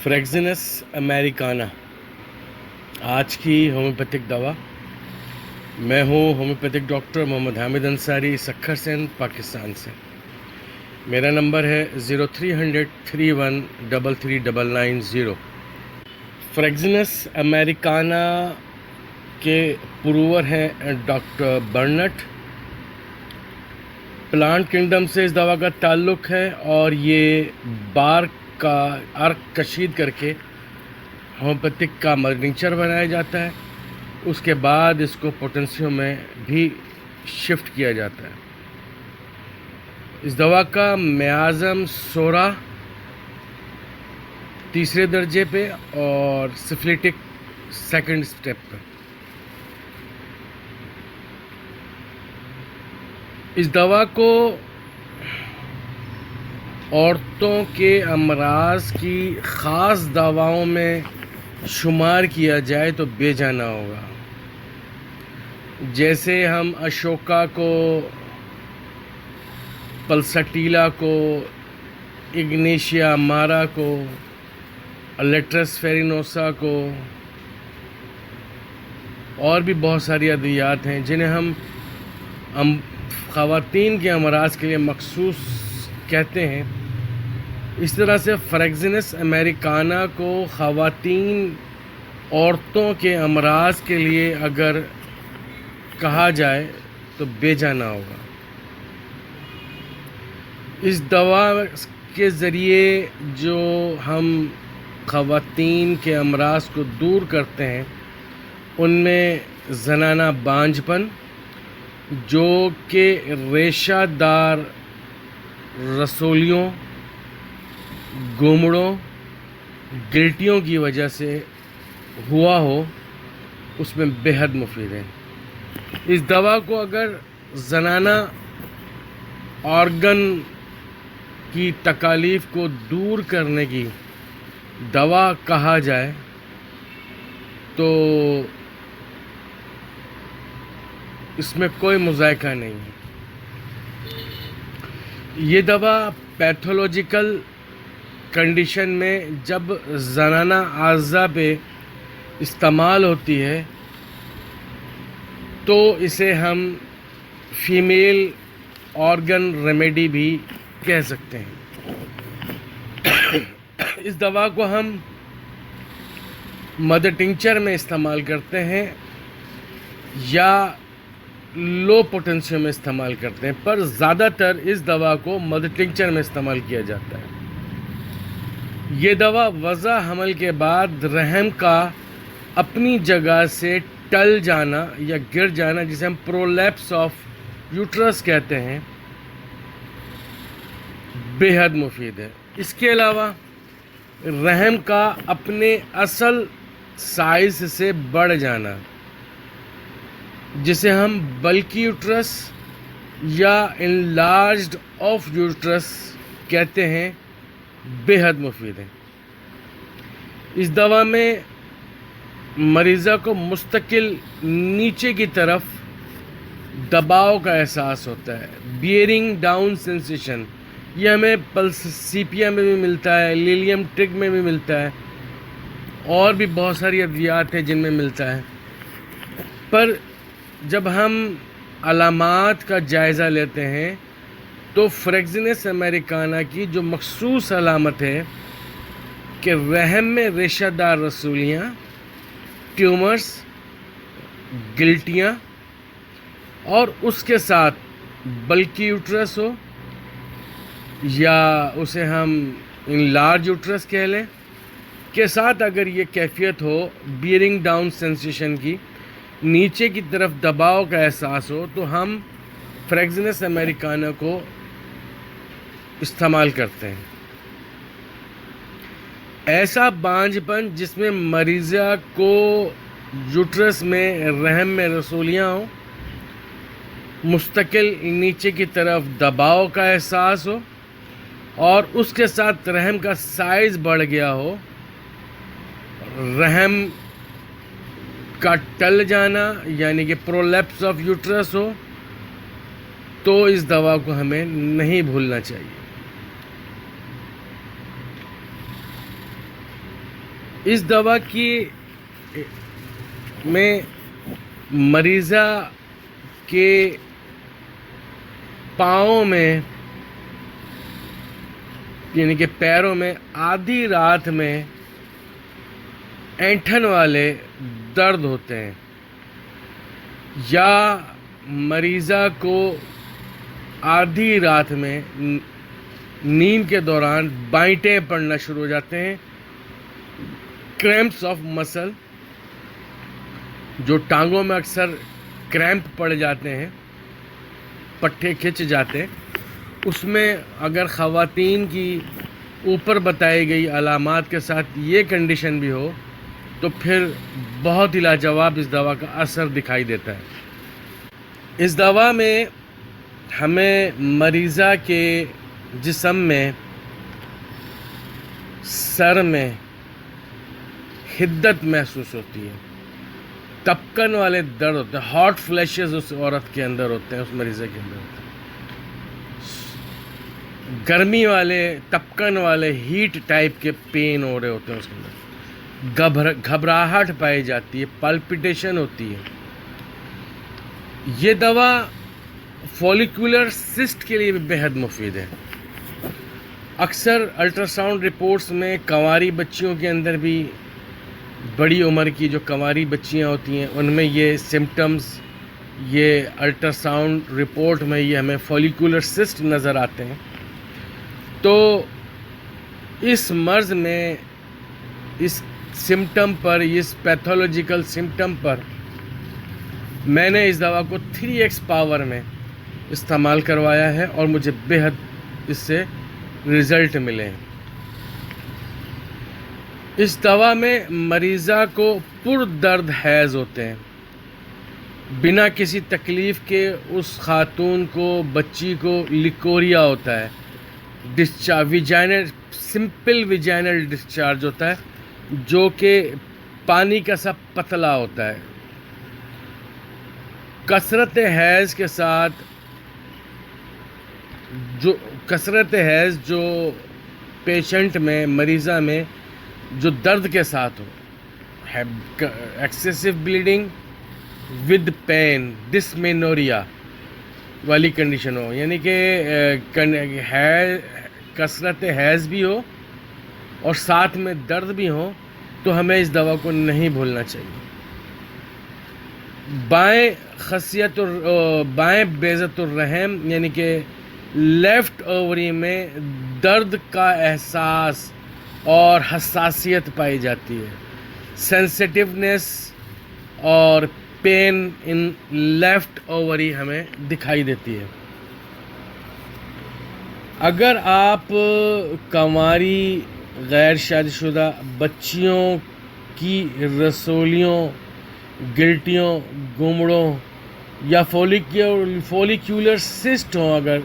फ्रेक्सिनस Americana आज की homeopathic दवा। मैं हूँ होम्योपैथिक डॉक्टर मोहम्मद हामिद अंसारी, सक्खर सिंध, पाकिस्तान से। मेरा नंबर है 0300 फ्रेक्सिनस अमेरिकाना के पुरूवर हैं डॉक्टर बर्नट। प्लांट किंगडम से इस दवा का ताल्लुक़ है और ये बार का अर्क कशीद करके होम्योपैथिक का मर्टिंचर बनाया जाता है। उसके बाद इसको पोटेंशियो में भी शिफ्ट किया जाता है। इस दवा का मियाज़म 16 तीसरे दर्जे पे और सिफिलिटिक सेकंड स्टेप पे। इस दवा को औरतों के अमराज की ख़ास दवाओं में शुमार किया जाए तो बेजाना होगा। जैसे हम अशोका को, पल्सटीला को, इग्नेशिया मारा को, लेट्रस फेरिनोसा को और भी बहुत सारी अद्वियात हैं जिन्हें हम ख़वातीन के अमराज के लिए मखसूस कहते हैं। इस तरह से फ्रेक्सिनस अमेरिकाना को ख़वातीन औरतों के अमराज के लिए अगर कहा जाए तो बेजाना होगा। इस दवा के ज़रिए जो हम ख़वातीन के अमराज को दूर करते हैं उनमें ज़नाना बांझपन, जो कि रेशादार रसोलियों, गोमड़ों, गिल्टियों की वजह से हुआ हो, उसमें बेहद मुफीद है। इस दवा को अगर ज़नाना ऑर्गन की तकालीफ को दूर करने की दवा कहा जाए तो इसमें कोई मुज़ायका नहीं है। ये दवा पैथोलॉजिकल कंडीशन में जब ज़नाना आज़ा पे इस्तेमाल होती है तो इसे हम फीमेल ऑर्गन रेमेडी भी कह सकते हैं। इस दवा को हम मदर टिंचर में इस्तेमाल करते हैं या लो पोटेंशियो में इस्तेमाल करते हैं, पर ज़्यादातर इस दवा को मदर टिंचर में इस्तेमाल किया जाता है। ये दवा वज़ा हमल के बाद रहम का अपनी जगह से टल जाना या गिर जाना, जिसे हम प्रोलैप्स ऑफ यूट्रस कहते हैं, बेहद मुफीद है। इसके अलावा रहम का अपने असल साइज़ से बढ़ जाना, जिसे हम बल्की यूट्रस या इनलार्ज्ड ऑफ यूट्रस कहते हैं, बेहद मुफीद है। इस दवा में मरीज़ा को मुस्तकिल नीचे की तरफ दबाव का एहसास होता है, बियरिंग डाउन सेंसेशन। ये हमें पल्सीपिया में भी मिलता है, लिलियम ट्रिग में भी मिलता है और भी बहुत सारी अद्वियात हैं जिनमें मिलता है। पर जब हम अलामात का जायज़ा लेते हैं तो फ्रेक्सिनस अमेरिकाना की जो मखसूस अलामत है कि रहम में रेशादार रसूलियाँ, ट्यूमर्स, गिल्टियाँ और उसके साथ बल्की यूट्रस हो या उसे हम इनलार्ज यूट्रस कह लें, के साथ अगर ये कैफियत हो बियरिंग डाउन सेंसेशन की, नीचे की तरफ दबाव का एहसास हो, तो हम फ्रेक्सिनस अमेरिकाना को इस्तेमाल करते हैं। ऐसा बांझपन जिसमें मरीज़ा को यूट्रस में रहम में रसूलियाँ हो, मुस्तकिल नीचे की तरफ दबाव का एहसास हो और उसके साथ रहम का साइज़ बढ़ गया हो, रहम का टल जाना यानी कि प्रोलैप्स ऑफ यूट्रस हो, तो इस दवा को हमें नहीं भूलना चाहिए। اس دوا کی میں مریضہ کے پاؤں میں یعنی کہ پیروں میں آدھی رات میں اینٹھن والے درد ہوتے ہیں، یا مریضہ کو آدھی رات میں نیند کے دوران بائٹیں پڑنا شروع ہو جاتے ہیں، کریمپس آف مسل، جو ٹانگوں میں اکثر کریمپ پڑ جاتے ہیں، پٹھے کھچ جاتے ہیں، اس میں اگر خواتین کی اوپر بتائی گئی علامات کے ساتھ یہ کنڈیشن بھی ہو تو پھر بہت ہی لاجواب اس دوا کا اثر دکھائی دیتا ہے۔ اس دوا میں ہمیں مریضہ کے جسم میں، سر میں حدت محسوس ہوتی ہے، تپکن والے درد ہوتے ہیں، ہاٹ فلیشز اس عورت کے اندر ہوتے ہیں، اس مریضہ کے اندر ہوتے ہیں، گرمی والے تپکن والے ہیٹ ٹائپ کے پین ہو رہے ہوتے ہیں اس کے اندر، گھبراہٹ پائی جاتی ہے، پالپیٹیشن ہوتی ہے۔ یہ دوا فولیکولر سسٹ کے لیے بھی بہت مفید ہے۔ اکثر الٹرا ساؤنڈ رپورٹس میں کنواری بچیوں کے اندر بھی، بڑی عمر کی جو کنواری بچیاں ہوتی ہیں ان میں یہ سمٹمز، یہ الٹرا ساؤنڈ رپورٹ میں یہ ہمیں فولیکولر سسٹ نظر آتے ہیں۔ تو اس مرض میں، اس سمٹم پر، اس پیتھولوجیکل سمٹم پر میں نے اس دوا کو 3x پاور میں استعمال کروایا ہے اور مجھے بہت اس سے رزلٹ ملے ہیں۔ اس دوا میں مریضہ کو پر درد حیض ہوتے ہیں، بنا کسی تکلیف کے اس خاتون کو، بچی کو لیکوریا ہوتا ہے، ویجائنل، سمپل ویجائنل ڈسچارج ہوتا ہے جو کہ پانی کا سا پتلا ہوتا ہے۔ کثرت حیض کے ساتھ جو پیشنٹ میں، مریضہ میں جو درد کے ساتھ ہو، ایکسیسو بلیڈنگ ود پین، ڈسمینوریا والی کنڈیشن ہو، یعنی کہ کثرت حیض بھی ہو اور ساتھ میں درد بھی ہو، تو ہمیں اس دوا کو نہیں بھولنا چاہیے۔ بائیں بیضۃ الرحم یعنی کہ لیفٹ اووری میں درد کا احساس اور حساسیت پائی جاتی ہے، سینسٹیونیس اور پین ان لیفٹ اووری ہمیں دکھائی دیتی ہے۔ اگر آپ کنواری غیر شادی شدہ بچیوں کی رسولیوں، گلٹیوں، گمڑوں یا فولیکولر سسٹ ہوں، اگر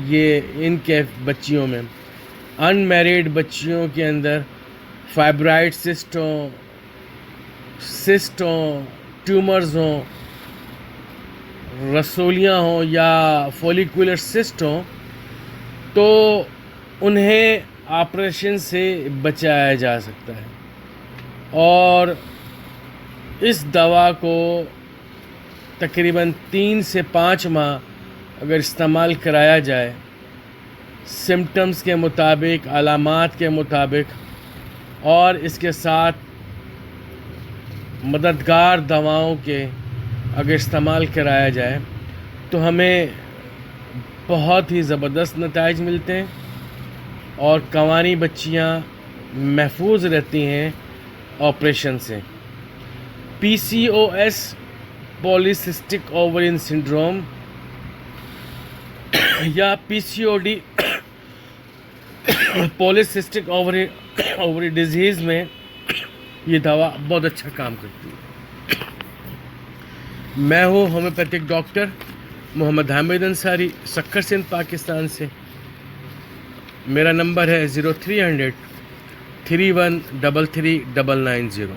یہ ان کے بچیوں میں، ان میریڈ بچیوں کے اندر فائبرائڈ سسٹ ہوں، ٹیومرز ہوں، رسولیاں ہوں یا فولیکولر سسٹ ہوں، تو انہیں آپریشن سے بچایا جا سکتا ہے۔ اور اس دوا کو تقریباً 3 سے 5 ماہ اگر استعمال کرایا جائے، سمٹمز کے مطابق، علامات کے مطابق، اور اس کے ساتھ مددگار دواؤں کے اگر استعمال کرایا جائے تو ہمیں بہت ہی زبردست نتائج ملتے ہیں اور کنواری بچیاں محفوظ رہتی ہیں آپریشن سے۔ PCOS پولیسسٹک اوورین سنڈروم یا PCOD پولیسسٹک اووری ڈیزیز میں یہ دوا بہت اچھا کام کرتی ہے۔ میں ہوں ہومیوپیتھک ڈاکٹر محمد حامد انصاری، سکھر سندھ، پاکستان سے۔ میرا نمبر ہے 0300 3133 990۔